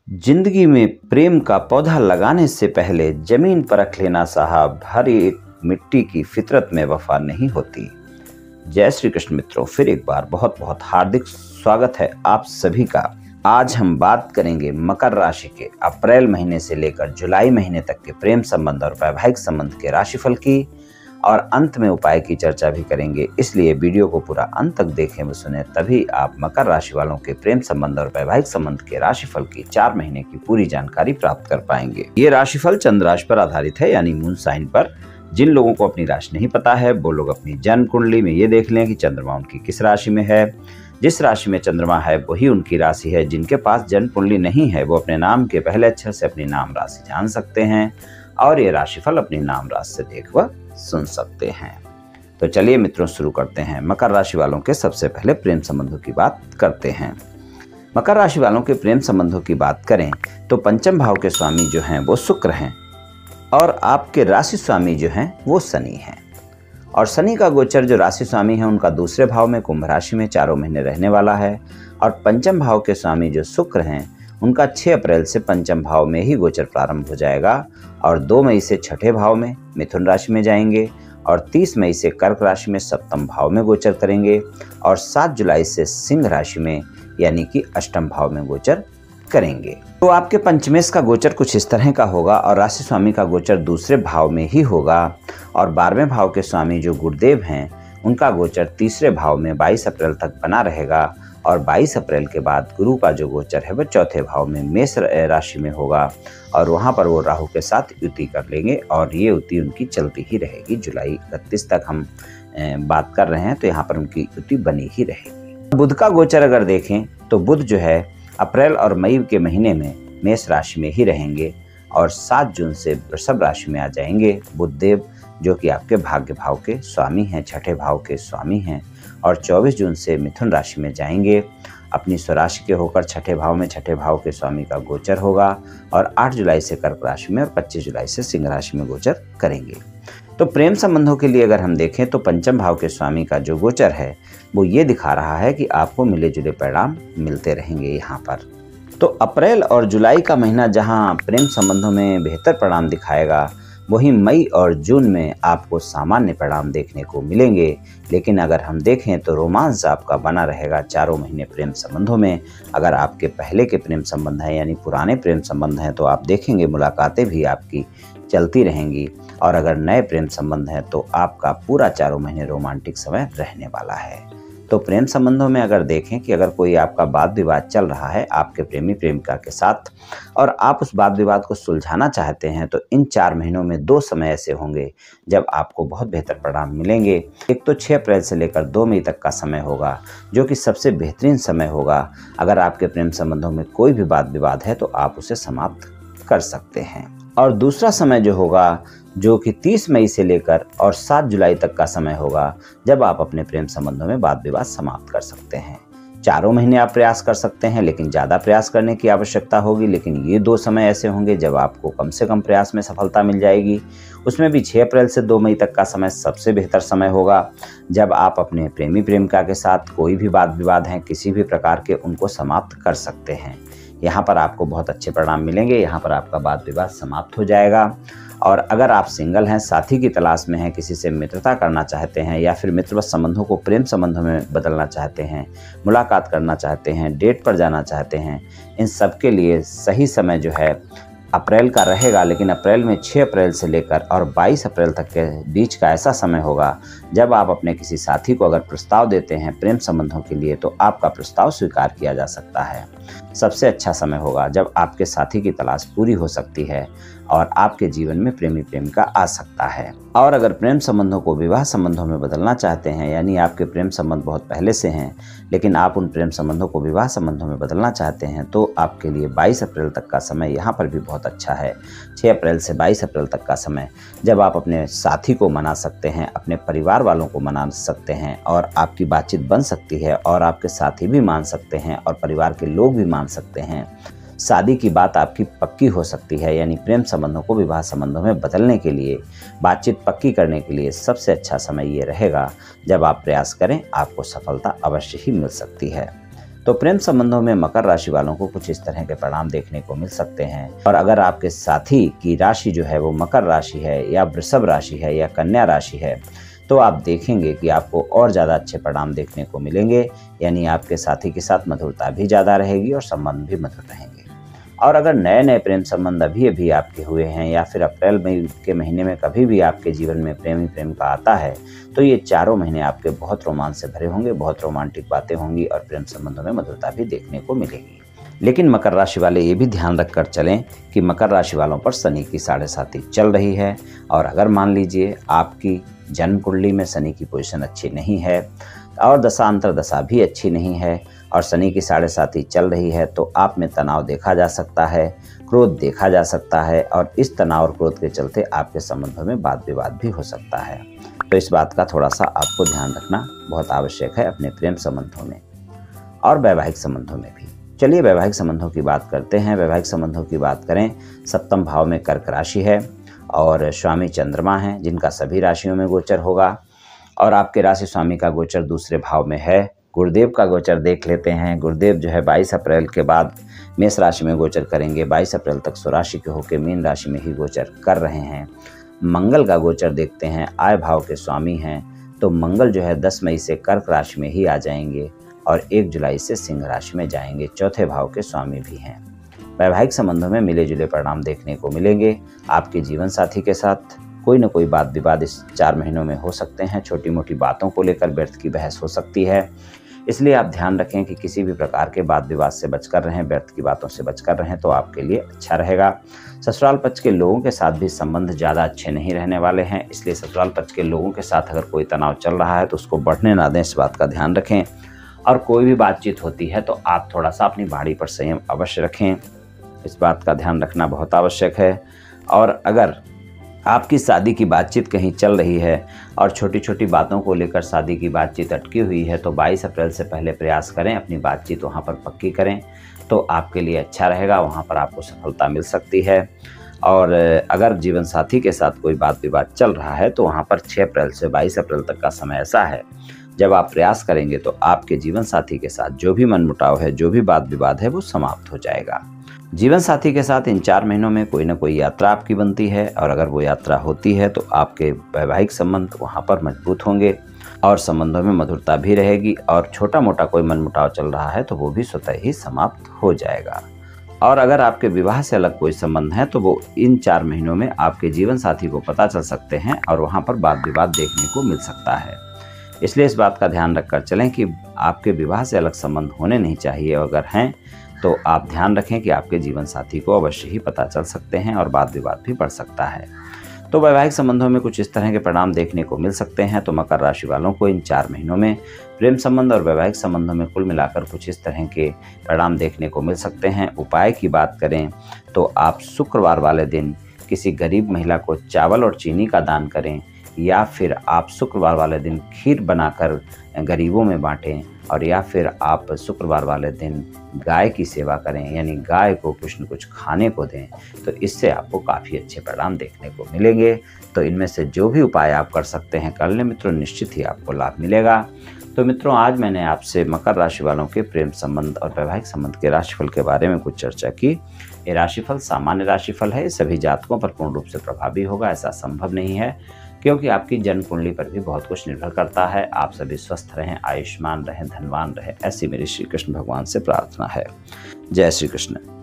जिंदगी में प्रेम का पौधा लगाने से पहले जमीन परख लेना साहब, हर एक मिट्टी की फितरत में वफा नहीं होती। जय श्री कृष्ण मित्रों, फिर एक बार बहुत बहुत हार्दिक स्वागत है आप सभी का। आज हम बात करेंगे मकर राशि के अप्रैल महीने से लेकर जुलाई महीने तक के प्रेम संबंध और वैवाहिक संबंध के राशिफल की, और अंत में उपाय की चर्चा भी करेंगे। इसलिए वीडियो को पूरा अंत तक देखें व सुने, तभी आप मकर राशि वालों के प्रेम संबंध और वैवाहिक संबंध के राशिफल की 4 महीने की पूरी जानकारी प्राप्त कर पाएंगे। ये राशिफल चंद्र राशि पर आधारित है, यानी मून साइन पर। जिन लोगों को अपनी राशि नहीं पता है वो लोग अपनी जन्म कुंडली में ये देख लें कि चंद्रमा उनकी किस राशि में है। जिस राशि में चंद्रमा है वही उनकी राशि है। जिनके पास जन्म कुंडली नहीं है वो अपने नाम के पहले अक्षर से अपनी नाम राशि जान सकते हैं, और ये राशिफल अपनी नाम राशि से देख व सुन सकते हैं। तो चलिए मित्रों, शुरू करते हैं। मकर राशि वालों के सबसे पहले प्रेम संबंधों की बात करते हैं। मकर राशि वालों के प्रेम संबंधों की बात करें तो पंचम भाव के स्वामी जो हैं वो शुक्र हैं, और आपके राशि स्वामी जो हैं वो शनि हैं। और शनि का गोचर जो राशि स्वामी है उनका दूसरे भाव में कुंभ राशि में 4 महीने रहने वाला है। और पंचम भाव के स्वामी जो शुक्र हैं उनका 6 अप्रैल से पंचम भाव में ही गोचर प्रारंभ हो जाएगा, और 2 मई से छठे भाव में मिथुन राशि में जाएंगे, और 30 मई से कर्क राशि में सप्तम भाव में गोचर करेंगे, और 7 जुलाई से सिंह राशि में यानी कि अष्टम भाव में गोचर करेंगे। तो आपके पंचमेश का गोचर कुछ इस तरह का होगा, और राशि स्वामी का गोचर दूसरे भाव में ही होगा। और 12वें भाव के स्वामी जो गुरुदेव हैं उनका गोचर तीसरे भाव में 22 अप्रैल तक बना रहेगा, और 22 अप्रैल के बाद गुरु का जो गोचर है वह चौथे भाव में मेष राशि में होगा, और वहां पर वो राहु के साथ युति कर लेंगे, और ये युति उनकी चलती ही रहेगी। जुलाई 31 तक हम बात कर रहे हैं, तो यहाँ पर उनकी युति बनी ही रहेगी। बुध का गोचर अगर देखें तो बुध जो है अप्रैल और मई के महीने में मेष राशि में ही रहेंगे, और 7 जून से वृषभ राशि में आ जाएंगे। बुधदेव जो कि आपके भाग्य भाव के स्वामी हैं, छठे भाव के स्वामी हैं, और 24 जून से मिथुन राशि में जाएंगे। अपनी स्वराशि के होकर छठे भाव में छठे भाव के स्वामी का गोचर होगा, और 8 जुलाई से कर्क राशि में और 25 जुलाई से सिंह राशि में गोचर करेंगे। तो प्रेम संबंधों के लिए अगर हम देखें तो पंचम भाव के स्वामी का जो गोचर है वो ये दिखा रहा है कि आपको मिले जुले परिणाम मिलते रहेंगे यहाँ पर। तो अप्रैल और जुलाई का महीना जहाँ प्रेम संबंधों में बेहतर परिणाम दिखाएगा, वहीं मई और जून में आपको सामान्य परिणाम देखने को मिलेंगे। लेकिन अगर हम देखें तो रोमांस आपका बना रहेगा 4 महीने प्रेम संबंधों में। अगर आपके पहले के प्रेम संबंध हैं यानी पुराने प्रेम संबंध हैं तो आप देखेंगे मुलाकातें भी आपकी चलती रहेंगी, और अगर नए प्रेम संबंध हैं तो आपका पूरा 4 महीने रोमांटिक समय रहने वाला है। तो प्रेम संबंधों में अगर देखें कि अगर कोई आपका वाद विवाद चल रहा है आपके प्रेमी प्रेमिका के साथ, और आप उस वाद विवाद को सुलझाना चाहते हैं, तो इन 4 महीनों में 2 समय ऐसे होंगे जब आपको बहुत बेहतर परिणाम मिलेंगे। एक तो 6 अप्रैल से लेकर 2 मई तक का समय होगा, जो कि सबसे बेहतरीन समय होगा। अगर आपके प्रेम संबंधों में कोई भी वाद विवाद है तो आप उसे समाप्त कर सकते हैं। और दूसरा समय जो होगा, जो कि 30 मई से लेकर और 7 जुलाई तक का समय होगा, जब आप अपने प्रेम संबंधों में वाद विवाद समाप्त कर सकते हैं। 4 महीने आप प्रयास कर सकते हैं, लेकिन ज़्यादा प्रयास करने की आवश्यकता होगी। लेकिन ये 2 समय ऐसे होंगे जब आपको कम से कम प्रयास में सफलता मिल जाएगी। उसमें भी 6 अप्रैल से 2 मई तक का समय सबसे बेहतर समय होगा, जब आप अपने प्रेमी प्रेमिका के साथ कोई भी वाद विवाद हैं किसी भी प्रकार के, उनको समाप्त कर सकते हैं। यहाँ पर आपको बहुत अच्छे परिणाम मिलेंगे। यहाँ पर आपका वाद विवाद समाप्त हो जाएगा। और अगर आप सिंगल हैं, साथी की तलाश में हैं, किसी से मित्रता करना चाहते हैं, या फिर मित्रवत संबंधों को प्रेम संबंधों में बदलना चाहते हैं, मुलाकात करना चाहते हैं, डेट पर जाना चाहते हैं, इन सब के लिए सही समय जो है अप्रैल का रहेगा। लेकिन अप्रैल में 6 अप्रैल से लेकर और 22 अप्रैल तक के बीच का ऐसा समय होगा जब आप अपने किसी साथी को अगर प्रस्ताव देते हैं प्रेम संबंधों के लिए, तो आपका प्रस्ताव स्वीकार किया जा सकता है। सबसे अच्छा समय होगा जब आपके साथी की तलाश पूरी हो सकती है और आपके जीवन में प्रेमी प्रेमिका आ सकता है। और अगर प्रेम संबंधों को विवाह संबंधों में बदलना चाहते हैं, यानी आपके प्रेम संबंध बहुत पहले से हैं लेकिन आप उन प्रेम संबंधों को विवाह संबंधों में बदलना चाहते हैं, तो आपके लिए 22 अप्रैल तक का समय यहाँ पर भी बहुत अच्छा है। 6 अप्रैल से 22 अप्रैल तक का समय जब आप अपने साथी को मना सकते हैं, अपने परिवार वालों को मना सकते हैं, और आपकी बातचीत बन सकती है, और आपके साथी भी मान सकते हैं और परिवार के लोग भी मान सकते हैं। शादी की बात आपकी पक्की हो सकती है, यानी प्रेम संबंधों को विवाह संबंधों में बदलने के लिए, बातचीत पक्की करने के लिए सबसे अच्छा समय ये रहेगा। जब आप प्रयास करें आपको सफलता अवश्य ही मिल सकती है। तो प्रेम संबंधों में मकर राशि वालों को कुछ इस तरह के परिणाम देखने को मिल सकते हैं। और अगर आपके साथी की राशि जो है वो मकर राशि है या वृषभ राशि है या कन्या राशि है, तो आप देखेंगे कि आपको और ज़्यादा अच्छे परिणाम देखने को मिलेंगे। यानी आपके साथी के साथ मधुरता भी ज़्यादा रहेगी और संबंध भी मधुर रहेंगे। और अगर नए नए प्रेम संबंध अभी अभी आपके हुए हैं या फिर अप्रैल मई के महीने में कभी भी आपके जीवन में प्रेम का आता है, तो ये चारों महीने आपके बहुत रोमांच से भरे होंगे, बहुत रोमांटिक बातें होंगी और प्रेम संबंधों में मधुरता भी देखने को मिलेगी। लेकिन मकर राशि वाले ये भी ध्यान रखकर चलें कि मकर राशि वालों पर शनि की 7.5 चल रही है। और अगर मान लीजिए आपकी जन्म कुंडली में शनि की पोजीशन अच्छी नहीं है और दशा अंतर दशा भी अच्छी नहीं है और शनि की 7.5 चल रही है, तो आप में तनाव देखा जा सकता है, क्रोध देखा जा सकता है और इस तनाव और क्रोध के चलते आपके संबंधों में वाद विवाद भी हो सकता है। तो इस बात का थोड़ा सा आपको ध्यान रखना बहुत आवश्यक है अपने प्रेम संबंधों में और वैवाहिक संबंधों में भी। चलिए वैवाहिक संबंधों की बात करते हैं। वैवाहिक संबंधों की बात करें, सप्तम भाव में कर्क राशि है और स्वामी चंद्रमा हैं, जिनका सभी राशियों में गोचर होगा। और आपके राशि स्वामी का गोचर दूसरे भाव में है। गुरुदेव का गोचर देख लेते हैं। गुरुदेव जो है 22 अप्रैल के बाद मेष राशि में गोचर करेंगे। 22 अप्रैल तक स्वराशि के होकर मीन राशि में ही गोचर कर रहे हैं। मंगल का गोचर देखते हैं, आय भाव के स्वामी हैं, तो मंगल जो है 10 मई से कर्क राशि में ही आ जाएंगे और 1 जुलाई से सिंह राशि में जाएंगे। चौथे भाव के स्वामी भी हैं। वैवाहिक संबंधों में मिले जुले परिणाम देखने को मिलेंगे। आपके जीवन साथी के साथ कोई न कोई बात विवाद इस 4 महीनों में हो सकते हैं। छोटी मोटी बातों को लेकर व्यर्थ की बहस हो सकती है, इसलिए आप ध्यान रखें कि किसी भी प्रकार के वाद विवाद से बचकर रहें, व्यर्थ की बातों से बचकर रहें, तो आपके लिए अच्छा रहेगा। ससुराल पक्ष के लोगों के साथ भी संबंध ज़्यादा अच्छे नहीं रहने वाले हैं, इसलिए ससुराल पक्ष के लोगों के साथ अगर कोई तनाव चल रहा है तो उसको बढ़ने ना दें, इस बात का ध्यान रखें। और कोई भी बातचीत होती है तो आप थोड़ा सा अपनी वाणी पर संयम अवश्य रखें, इस बात का ध्यान रखना बहुत आवश्यक है। और अगर आपकी शादी की बातचीत कहीं चल रही है और छोटी छोटी बातों को लेकर शादी की बातचीत अटकी हुई है, तो 22 अप्रैल से पहले प्रयास करें, अपनी बातचीत वहां पर पक्की करें, तो आपके लिए अच्छा रहेगा, वहां पर आपको सफलता मिल सकती है। और अगर जीवन साथी के साथ कोई बात विवाद चल रहा है तो वहां पर 6 अप्रैल से 22 अप्रैल तक का समय ऐसा है जब आप प्रयास करेंगे तो आपके जीवन साथी के साथ जो भी मनमुटाव है, जो भी वाद विवाद है, वो समाप्त हो जाएगा। जीवन साथी के साथ इन 4 महीनों में कोई ना कोई यात्रा आपकी बनती है और अगर वो यात्रा होती है तो आपके वैवाहिक संबंध वहाँ पर मजबूत होंगे और संबंधों में मधुरता भी रहेगी और छोटा मोटा कोई मनमुटाव चल रहा है तो वो भी स्वतः ही समाप्त हो जाएगा। और अगर आपके विवाह से अलग कोई संबंध है तो वो इन 4 महीनों में आपके जीवन साथी को पता चल सकते हैं और वहाँ पर वाद विवाद देखने को मिल सकता है। इसलिए इस बात का ध्यान रखकर चलें कि आपके विवाह से अलग संबंध होने नहीं चाहिए, अगर हैं तो आप ध्यान रखें कि आपके जीवन साथी को अवश्य ही पता चल सकते हैं और वाद विवाद भी बढ़ सकता है। तो वैवाहिक संबंधों में कुछ इस तरह के परिणाम देखने को मिल सकते हैं। तो मकर राशि वालों को इन 4 महीनों में प्रेम संबंध और वैवाहिक संबंधों में कुल मिलाकर कुछ इस तरह के परिणाम देखने को मिल सकते हैं। उपाय की बात करें तो आप शुक्रवार वाले दिन किसी गरीब महिला को चावल और चीनी का दान करें या फिर आप शुक्रवार वाले दिन खीर बनाकर गरीबों में बांटें और या फिर आप शुक्रवार वाले दिन गाय की सेवा करें, यानी गाय को कुछ न कुछ खाने को दें, तो इससे आपको काफ़ी अच्छे परिणाम देखने को मिलेंगे। तो इनमें से जो भी उपाय आप कर सकते हैं कर लें मित्रों, निश्चित ही आपको लाभ मिलेगा। तो मित्रों, आज मैंने आपसे मकर राशि वालों के प्रेम संबंध और वैवाहिक संबंध के राशिफल के बारे में कुछ चर्चा की। ये राशिफल सामान्य राशिफल है, सभी जातकों पर पूर्ण रूप से प्रभावी होगा ऐसा संभव नहीं है, क्योंकि आपकी जन्म कुंडली पर भी बहुत कुछ निर्भर करता है। आप सभी स्वस्थ रहें, आयुष्मान रहें, धनवान रहें, ऐसी मेरी श्री कृष्ण भगवान से प्रार्थना है। जय श्री कृष्ण।